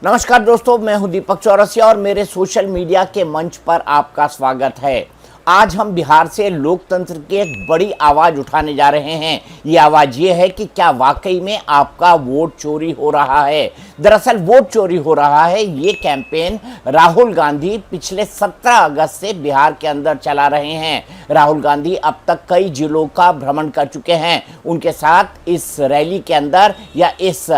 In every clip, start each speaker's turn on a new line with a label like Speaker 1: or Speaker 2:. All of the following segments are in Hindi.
Speaker 1: नमस्कार दोस्तों, मैं हूं दीपक चौरसिया और मेरे सोशल मीडिया के मंच पर आपका स्वागत है। आज हम बिहार से लोकतंत्र की एक बड़ी आवाज उठाने जा रहे हैं। ये आवाज ये है कि क्या वाकई में आपका वोट चोरी हो रहा है। दरअसल वोट चोरी हो रहा है, ये कैंपेन राहुल गांधी पिछले 17 अगस्त से बिहार के अंदर चला रहे हैं। राहुल गांधी अब तक कई जिलों का भ्रमण कर चुके हैं। उनके साथ इस रैली के अंदर या इस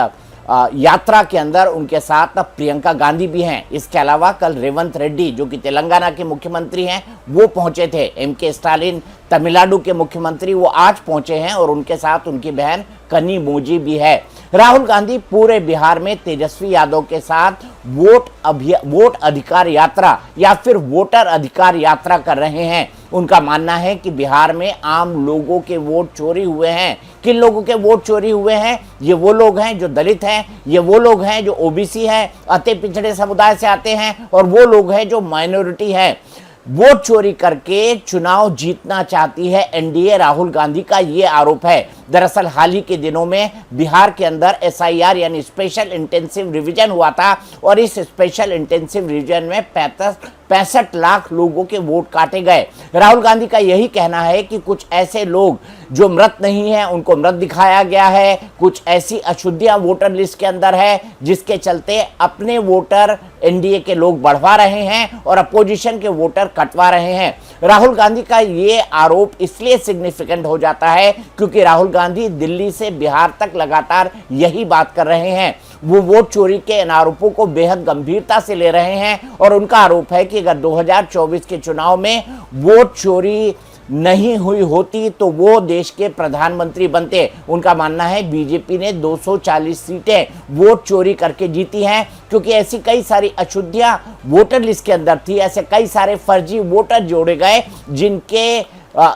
Speaker 1: यात्रा के अंदर उनके साथ प्रियंका गांधी भी हैं। इसके अलावा कल रेवंत रेड्डी जो कि तेलंगाना के मुख्यमंत्री हैं वो पहुंचे थे। एमके स्टालिन तमिलनाडु के मुख्यमंत्री वो आज पहुंचे हैं और उनके साथ उनकी बहन कनिमोझी भी है। राहुल गांधी पूरे बिहार में तेजस्वी यादव के साथ वोट अधिकार यात्रा या फिर वोटर अधिकार यात्रा कर रहे हैं। उनका मानना है कि बिहार में आम लोगों के वोट चोरी हुए हैं। किन लोगों के वोट चोरी हुए हैं? ये वो लोग हैं जो दलित हैं, ये वो लोग हैं जो ओबीसी हैं, अति पिछड़े समुदाय से आते हैं, और वो लोग हैं जो माइनॉरिटी हैं। वोट चोरी करके चुनाव जीतना चाहती है एनडीए, राहुल गांधी का ये आरोप है। दरअसल हाल ही के दिनों में बिहार के अंदर एसआईआर यानी स्पेशल इंटेंसिव रिवीजन हुआ था और इस स्पेशल इंटेंसिव रिवीजन में 65 लाख लोगों के वोट काटे गए। राहुल गांधी का यही कहना है कि कुछ ऐसे लोग जो मृत नहीं हैं उनको मृत दिखाया गया है, कुछ ऐसी अशुद्धियां वोटर लिस्ट के अंदर है जिसके चलते अपने वोटर एनडीए के लोग बढ़वा रहे हैं और अपोजिशन के वोटर कटवा रहे हैं। राहुल गांधी का ये आरोप इसलिए सिग्निफिकेंट हो जाता है क्योंकि राहुल गांधी दिल्ली से बिहार तक लगातार यही बात कर रहे हैं। वो वोट चोरी के इन आरोपों को बेहद गंभीरता से ले रहे हैं और उनका आरोप है कि अगर 2024 के चुनाव में वोट चोरी नहीं हुई होती तो वो देश के प्रधानमंत्री बनते। उनका मानना है बीजेपी ने 240 सीटें वोट चोरी करके जीती हैं क्योंकि ऐसी कई सारी अशुद्धियां वोटर लिस्ट के अंदर थी। ऐसे कई सारे फर्जी वोटर जोड़े गए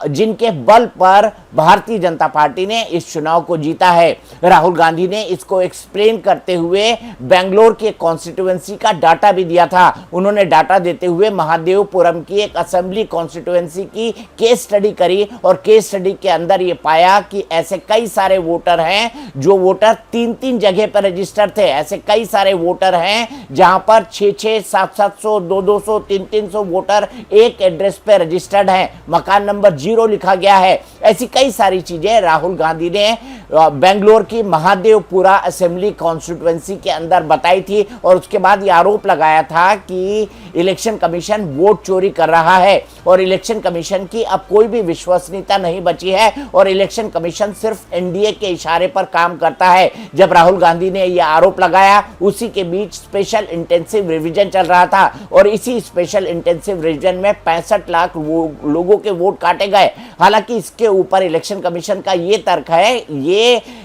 Speaker 1: जिनके बल पर भारतीय जनता पार्टी ने इस चुनाव को जीता है। राहुल गांधी ने इसको एक्सप्लेन करते हुए बेंगलोर के कॉन्स्टिट्यूएंसी का डाटा भी दिया था। उन्होंने डाटा देते हुए महादेवपुरम की एक असेंबली कॉन्स्टिट्यूएंसी की केस स्टडी करी और केस स्टडी के अंदर ये पाया कि ऐसे कई सारे वोटर हैं जो वोटर 3-3 जगह पर रजिस्टर थे। ऐसे कई सारे वोटर हैं जहां पर 600, 700, 200, 300 वोटर एक एड्रेस पर रजिस्टर्ड हैं। मकान नंबर 0 लिखा गया है। ऐसी कई सारी चीजें राहुल गांधी ने बेंगलोर की महादेवपुरा असेंबली कॉन्स्टिट्यूएंसी के अंदर बताई थी और उसके बाद ये आरोप लगाया था कि इलेक्शन कमीशन वोट चोरी कर रहा है और इलेक्शन कमीशन की अब कोई भी विश्वसनीयता नहीं बची है और इलेक्शन कमीशन सिर्फ एनडीए के इशारे पर काम करता है। जब राहुल गांधी ने यह आरोप लगाया उसी के बीच स्पेशल इंटेंसिव रिवीजन चल रहा था और इसी स्पेशल इंटेंसिव रिवीजन में 65 लाख लोगों के वोट काटे गए। हालांकि इसके ऊपर इलेक्शन कमीशन का ये तर्क है, ये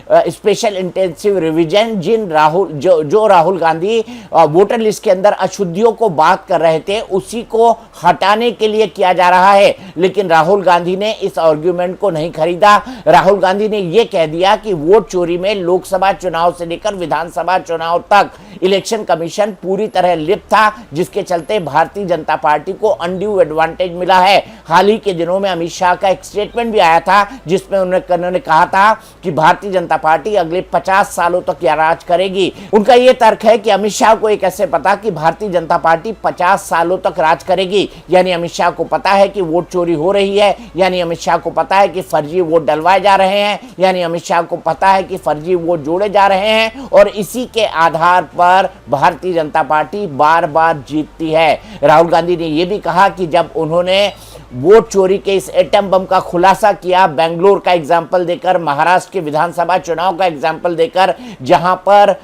Speaker 1: स्पेशल इंटेंसिव रिवीजन जो राहुल गांधी वोटर लिस्ट के अंदर अशुद्धियों को बात कर रहे थे उसी को हटाने के लिए किया जा रहा है। लेकिन राहुल गांधी ने इस आर्गुमेंट को नहीं खरीदा। राहुल गांधी ने यह कह दिया कि वोट चोरी में लोकसभा चुनाव से लेकर विधानसभा चुनाव तक इलेक्शन कमीशन पूरी तरह लिप्त था, जिसके चलते भारतीय जनता पार्टी को अनड्यू एडवांटेज मिला है। हाल ही के दिनों में अमित शाह का एक स्टेटमेंट भी आया था जिसमें उन्होंने कहा था कि भारतीय जनता पार्टी अगले 50 सालों तक यह राज करेगी। उनका यह तर्क है कि अमित शाह को एक कैसे पता कि भारतीय जनता पार्टी 50 सालों तक राज करेगी। यानी अमित शाह को पता है कि वोट चोरी हो रही है, यानी अमित शाह को पता है कि फर्जी वोट डलवाए जा रहे हैं, यानी अमित शाह को पता है कि फर्जी वोट जोड़े जा रहे हैं और इसी के आधार पर भारतीय जनता पार्टी बार बार जीतती है। राहुल गांधी ने यह भी कहा कि जब उन्होंने वोट चोरी के इस एटम बम का खुलासा किया बेंगलोर का एग्जाम्पल देकर, महाराष्ट्र के विधानसभा चुनाव का एग्जाम्पल देकर, जहां पर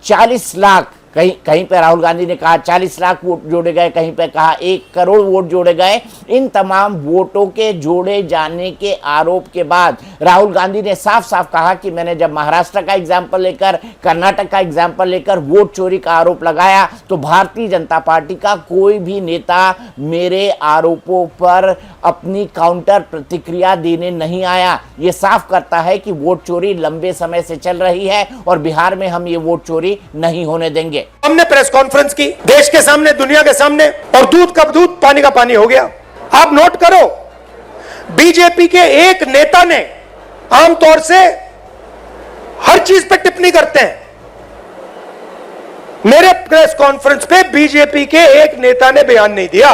Speaker 1: 40 लाख कहीं पे राहुल गांधी ने कहा 40 लाख वोट जोड़े गए, कहीं पे कहा 1 करोड़ वोट जोड़े गए। इन तमाम वोटों के जोड़े जाने के आरोप के बाद राहुल गांधी ने साफ साफ कहा कि मैंने जब महाराष्ट्र का एग्जाम्पल लेकर, कर्नाटक का एग्जाम्पल लेकर वोट चोरी का आरोप लगाया तो भारतीय जनता पार्टी का कोई भी नेता मेरे आरोपों पर अपनी काउंटर प्रतिक्रिया देने नहीं आया। ये साफ करता है कि वोट चोरी लंबे समय से चल रही है और बिहार में हम ये वोट चोरी नहीं होने देंगे।
Speaker 2: हमने प्रेस कॉन्फ्रेंस की, देश के सामने, दुनिया के सामने, और दूध का दूध पानी का पानी हो गया। आप नोट करो, बीजेपी के एक नेता ने आमतौर से हर चीज पे टिप्पणी करते हैं, मेरे प्रेस कॉन्फ्रेंस पे बीजेपी के एक नेता ने बयान नहीं दिया,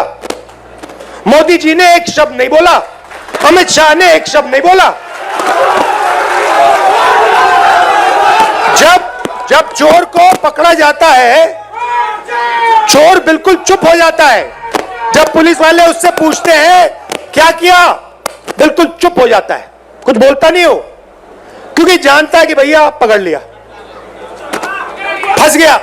Speaker 2: मोदी जी ने एक शब्द नहीं बोला, अमित शाह ने एक शब्द नहीं बोला। जब चोर को पकड़ा जाता है, चोर बिल्कुल चुप हो जाता है। जब पुलिस वाले उससे पूछते हैं क्या किया, बिल्कुल चुप हो जाता है, कुछ बोलता नहीं हो, क्योंकि जानता है कि भैया पकड़ लिया, फंस गया।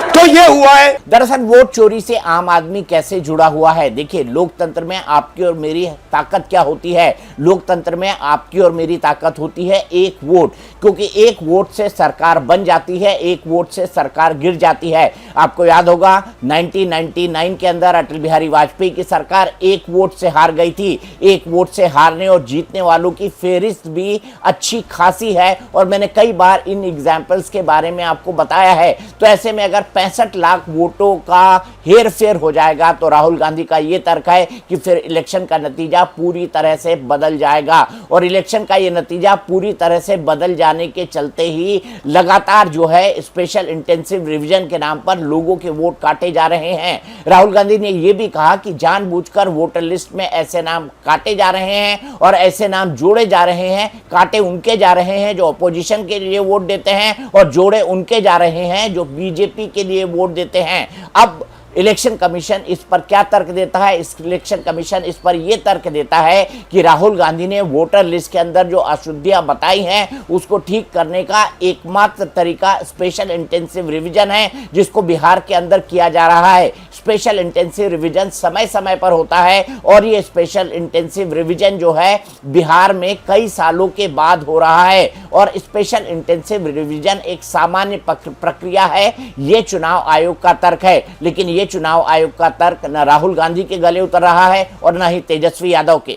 Speaker 2: तो ये हुआ है।
Speaker 1: दरअसल वोट चोरी से आम आदमी कैसे जुड़ा हुआ है? देखिए, लोकतंत्र में आपकी और मेरी ताकत क्या होती है? लोकतंत्र में आपकी और मेरी ताकत होती है एक वोट, क्योंकि एक वोट से सरकार बन जाती है, एक वोट से सरकार गिर जाती है। आपको याद होगा 1999 के अंदर अटल बिहारी वाजपेयी की सरकार एक वोट से हार गई थी। एक वोट से हारने और जीतने वालों की फेहरिस्त भी अच्छी खासी है, और मैंने कई बार इन एग्जाम्पल्स के बारे में आपको बताया है। तो ऐसे में अगर 65 लाख वोटों का हेर फेर हो जाएगा तो राहुल गांधी का यह तर्क है कि फिर इलेक्शन का नतीजा पूरी तरह से बदल जाएगा, और इलेक्शन का यह नतीजा पूरी तरह से बदल जाने के चलते ही लगातार जो है स्पेशल इंटेंसिव रिवीजन के नाम पर लोगों के वोट काटे जा रहे हैं। राहुल गांधी ने यह भी कहा कि जानबूझकर वोटर लिस्ट में ऐसे नाम काटे जा रहे हैं और ऐसे नाम जोड़े जा रहे हैं, काटे उनके जा रहे हैं जो अपोजिशन के लिए वोट देते हैं और जोड़े उनके जा रहे हैं जो बीजेपी के लिए वोट देते हैं। अब इलेक्शन कमीशन इस पर क्या तर्क देता है? इलेक्शन कमीशन इस पर यह तर्क देता है कि राहुल गांधी ने वोटर लिस्ट के अंदर जो अशुद्धियां बताई हैं उसको ठीक करने का एकमात्र तरीका स्पेशल इंटेंसिव रिवीजन है, जिसको बिहार के अंदर किया जा रहा है। स्पेशल इंटेंसिव रिवीजन समय समय पर होता है, और ये स्पेशल इंटेंसिव रिवीजन जो है बिहार में कई सालों के बाद हो रहा है। और स्पेशल इंटेंसिव रिवीजन एक सामान्य प्रक्रिया है, ये चुनाव आयोग का तर्क है। लेकिन ये चुनाव आयोग का तर्क न राहुल गांधी के गले उतर रहा है और न ही तेजस्वी यादव के।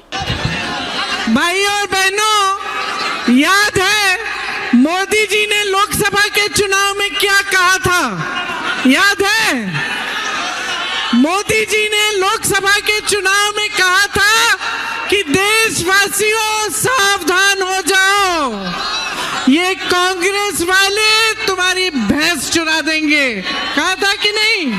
Speaker 3: भाइयों और बहनों, याद है मोदी जी ने लोकसभा के चुनाव में क्या कहा था? याद है मोदी जी ने लोकसभा के चुनाव में कहा था कि देशवासियों सावधान हो जाओ, ये कांग्रेस वाले तुम्हारी भैंस चुरा देंगे। कहा था कि नहीं?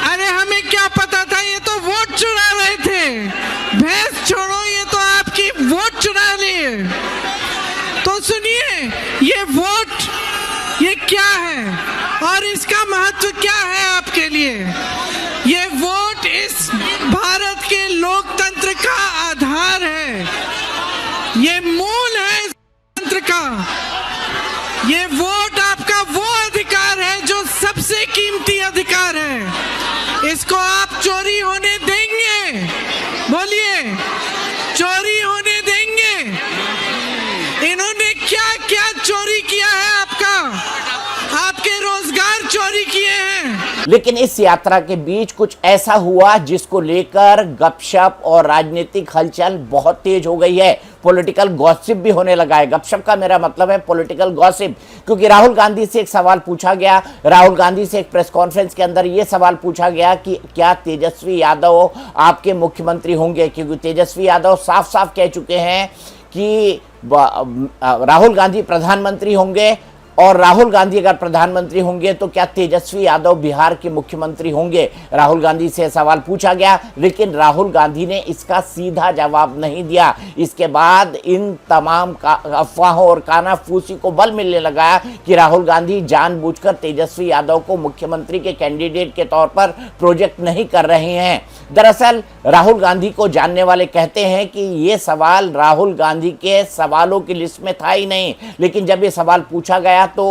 Speaker 3: अरे हमें क्या पता था, ये तो वोट चुरा रहे थे। भैंस छोड़ो, ये तो आपकी वोट चुरा लिए। तो सुनिए, ये वोट ये क्या है और इसका महत्व क्या है आपके लिए? ये वोट इस भारत के लोकतंत्र का आधार है, ये मूल है इस तंत्र का। ये वोट आपका वो अधिकार है जो सबसे कीमती अधिकार है। इसको आप चोरी होने देंगे? बोलिए, चोरी होने देंगे? इन्होंने क्या क्या चोरी किया है? आपके रोजगार चोरी किए हैं।
Speaker 1: लेकिन इस यात्रा के बीच कुछ ऐसा हुआ जिसको लेकर गपशप और राजनीतिक हलचल बहुत तेज हो गई है। पॉलिटिकल गॉसिप भी होने लगा है। गपशप का मेरा मतलब है पॉलिटिकल गॉसिप, क्योंकि राहुल गांधी से एक सवाल पूछा गया। राहुल गांधी से एक प्रेस कॉन्फ्रेंस के अंदर यह सवाल पूछा गया कि क्या तेजस्वी यादव आपके मुख्यमंत्री होंगे, क्योंकि तेजस्वी यादव साफ साफ कह चुके हैं कि राहुल गांधी प्रधानमंत्री होंगे, और राहुल गांधी अगर प्रधानमंत्री होंगे तो क्या तेजस्वी यादव बिहार के मुख्यमंत्री होंगे? राहुल गांधी से सवाल पूछा गया, लेकिन राहुल गांधी ने इसका सीधा जवाब नहीं दिया। इसके बाद इन तमाम अफवाहों और कानाफूसी को बल मिलने लगा कि राहुल गांधी जानबूझकर तेजस्वी यादव को मुख्यमंत्री के कैंडिडेट के तौर पर प्रोजेक्ट नहीं कर रहे हैं। दरअसल राहुल गांधी को जानने वाले कहते हैं कि ये सवाल राहुल गांधी के सवालों की लिस्ट में था ही नहीं, लेकिन जब ये सवाल पूछा गया तो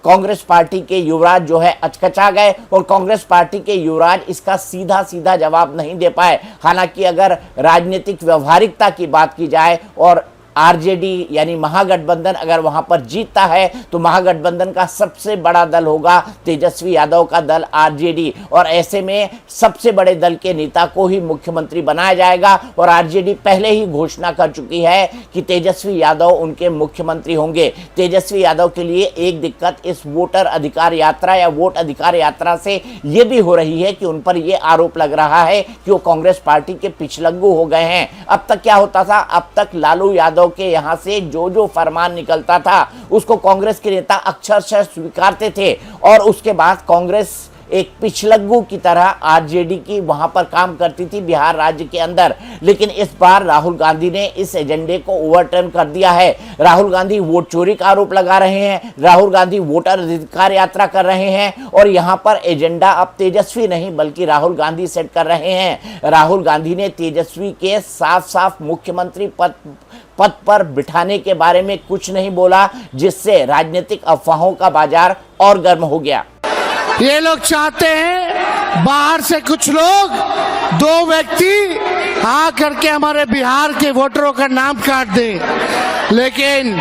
Speaker 1: कांग्रेस पार्टी के युवराज जो है अचकचा गए, और कांग्रेस पार्टी के युवराज इसका सीधा सीधा जवाब नहीं दे पाए। हालांकि अगर राजनीतिक व्यवहारिकता की बात की जाए और आरजेडी यानी महागठबंधन अगर वहां पर जीतता है तो महागठबंधन का सबसे बड़ा दल होगा तेजस्वी यादव का दल आरजेडी, और ऐसे में सबसे बड़े दल के नेता को ही मुख्यमंत्री बनाया जाएगा। और आरजेडी पहले ही घोषणा कर चुकी है कि तेजस्वी यादव उनके मुख्यमंत्री होंगे। तेजस्वी यादव के लिए एक दिक्कत इस वोटर अधिकार यात्रा या वोट अधिकार यात्रा से यह भी हो रही है कि उन पर यह आरोप लग रहा है कि वो कांग्रेस पार्टी के पिछलग्गू हो गए हैं। अब तक क्या होता था? अब तक लालू यादव यादव के यहाँ से जो जो फरमान निकलता था उसको कांग्रेस के नेता अक्षरशः स्वीकारते थे और उसके बाद कांग्रेस एक पिछलग्गू की तरह आरजेडी की वहां पर काम करती थी बिहार राज्य के अंदर। लेकिन इस बार राहुल गांधी ने इस एजेंडे को ओवरटर्न कर दिया है। राहुल गांधी वोट चोरी का आरोप लगा रहे हैं, राहुल गांधी वोटर अधिकार यात्रा कर रहे हैं और यहां पर एजेंडा अब तेजस्वी नहीं बल्कि राहुल गांधी सेट कर रहे हैं। राहुल गांधी ने तेजस्वी के साफ साफ मुख्यमंत्री पद पर बिठाने के बारे में कुछ नहीं बोला, जिससे राजनीतिक अफवाहों का बाजार और गर्म हो गया।
Speaker 4: ये लोग चाहते हैं बाहर से कुछ लोग, दो व्यक्ति आ करके हमारे बिहार के वोटरों का नाम काट दें, लेकिन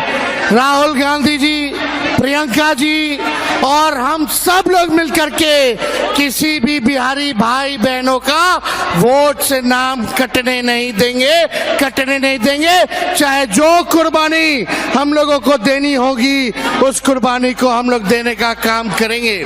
Speaker 4: राहुल गांधी जी, प्रियंका जी और हम सब लोग मिलकर के किसी भी बिहारी भाई बहनों का वोट से नाम कटने नहीं देंगे। चाहे जो कुर्बानी हम लोगों को देनी होगी उस कुर्बानी को हम लोग देने का काम करेंगे।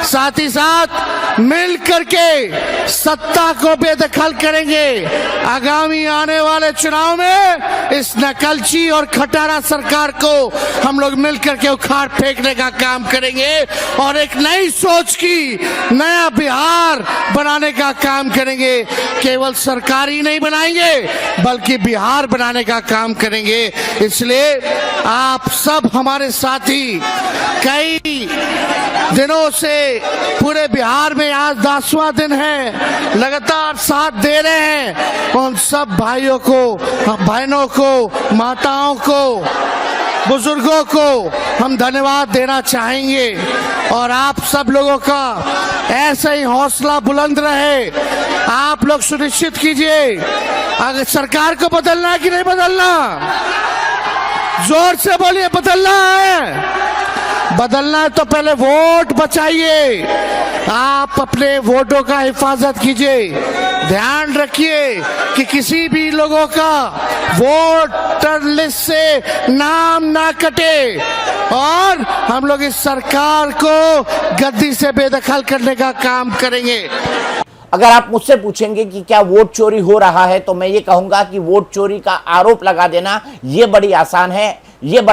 Speaker 4: साथ ही साथ मिल करके सत्ता को बेदखल करेंगे। आगामी आने वाले चुनाव में इस नकलची और खटारा सरकार को हम लोग मिल करके उखाड़ फेंकने का काम करेंगे और एक नई सोच की नया बिहार बनाने का काम करेंगे। केवल सरकार ही नहीं बनाएंगे बल्कि बिहार बनाने का काम करेंगे। इसलिए आप सब हमारे साथी कई दिनों से पूरे बिहार में आज 10वां दिन है, लगातार साथ दे रहे हैं। उन सब भाइयों को, बहनों को, माताओं को, बुजुर्गों को हम धन्यवाद देना चाहेंगे और आप सब लोगों का ऐसे ही हौसला बुलंद रहे। आप लोग सुनिश्चित कीजिए, अगर सरकार को बदलना है कि नहीं बदलना, जोर से बोलिए, बदलना है। बदलना है तो पहले वोट बचाइए, आप अपने वोटों का हिफाजत कीजिए। ध्यान रखिए कि किसी भी लोगों का वोटर लिस्ट से नाम ना कटे और हम लोग इस सरकार को गद्दी से बेदखल करने का काम करेंगे।
Speaker 1: अगर आप मुझसे पूछेंगे कि क्या वोट चोरी हो रहा है तो मैं ये कहूंगा कि वोट चोरी का आरोप लगा देना ये बड़ा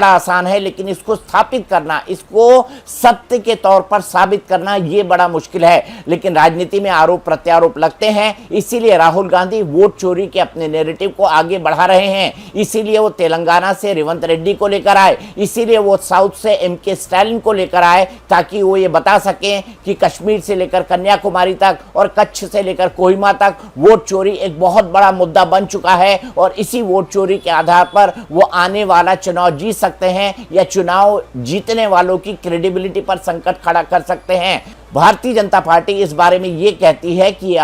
Speaker 1: आसान है, लेकिन इसको स्थापित करना, इसको सत्य के तौर पर साबित करना ये बड़ा मुश्किल है। लेकिन राजनीति में आरोप प्रत्यारोप लगते हैं, इसीलिए राहुल गांधी वोट चोरी के अपने नैरेटिव को आगे बढ़ा रहे हैं। इसीलिए वो तेलंगाना से रेवंत रेड्डी को लेकर आए, इसीलिए वो साउथ से एमके स्टालिन को लेकर आए, ताकि वो ये बता सकें कि कश्मीर से लेकर कन्याकुमारी तक और कच्छ से लेकर कोहिमा तक वोट चोरी एक बहुत बड़ा मुद्दा बन चुका है और इसी वोट चोरी के आधार पर वो आने वाला चुनाव जीत सकते हैं या चुनाव जीतने वालों की क्रेडिबिलिटी पर संकट खड़ा कर सकते हैं। भारतीय जनता पार्टी इस बारे में ये कहती है कि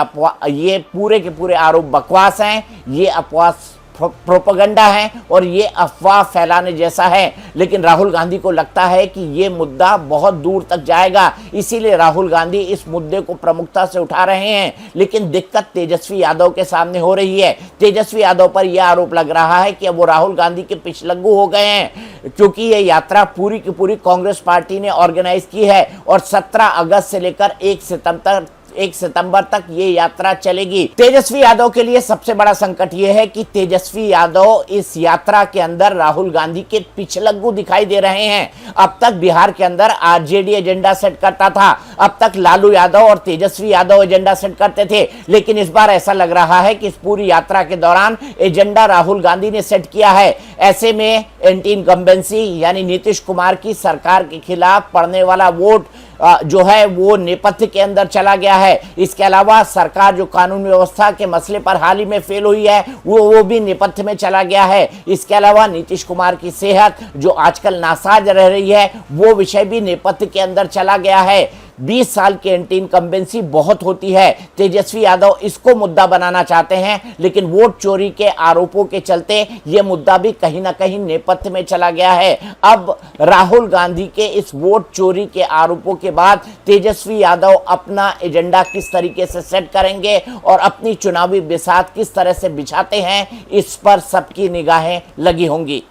Speaker 1: ये पूरे के पूरे आरोप बकवास हैं, ये अफवाह प्रोपेगेंडा है और ये अफवाह फैलाने जैसा है। लेकिन राहुल गांधी को लगता है कि ये मुद्दा बहुत दूर तक जाएगा, इसीलिए राहुल गांधी इस मुद्दे को प्रमुखता से उठा रहे हैं। लेकिन दिक्कत तेजस्वी यादव के सामने हो रही है। तेजस्वी यादव पर यह आरोप लग रहा है कि अब वो राहुल गांधी के पिछलग्गू हो गए हैं, क्योंकि ये यात्रा पूरी की पूरी कांग्रेस पार्टी ने ऑर्गेनाइज की है और 17 अगस्त से लेकर 1 सितंबर तक ये यात्रा चलेगी। तेजस्वी यादव के लिए सबसे बड़ा संकट ये है कि तेजस्वी यादव इस यात्रा के अंदर राहुल गांधी के पिछलग्गू दिखाई दे रहे हैं। अब तक बिहार के अंदर आरजेडी एजेंडा सेट करता था, अब तक लालू यादव और तेजस्वी यादव एजेंडा सेट करते थे, लेकिन इस बार ऐसा लग रहा है कि इस पूरी यात्रा के दौरान एजेंडा राहुल गांधी ने सेट किया है। ऐसे में एंटी इनकम्बेंसी यानी नीतीश कुमार की सरकार के खिलाफ पड़ने वाला वोट जो है वो नेपथ्य के अंदर चला गया है। इसके अलावा सरकार जो कानून व्यवस्था के मसले पर हाल ही में फेल हुई है वो भी नेपथ्य में चला गया है। इसके अलावा नीतीश कुमार की सेहत जो आजकल नासाज रह रही है वो विषय भी नेपथ्य के अंदर चला गया है। 20 साल की एंटी इनकम्बेंसी बहुत होती है। तेजस्वी यादव इसको मुद्दा बनाना चाहते हैं, लेकिन वोट चोरी के आरोपों के चलते यह मुद्दा भी कहीं ना कहीं नेपथ्य में चला गया है। अब राहुल गांधी के इस वोट चोरी के आरोपों के बाद तेजस्वी यादव अपना एजेंडा किस तरीके से सेट करेंगे और अपनी चुनावी बिसात किस तरह से बिछाते हैं, इस पर सबकी निगाहें लगी होंगी।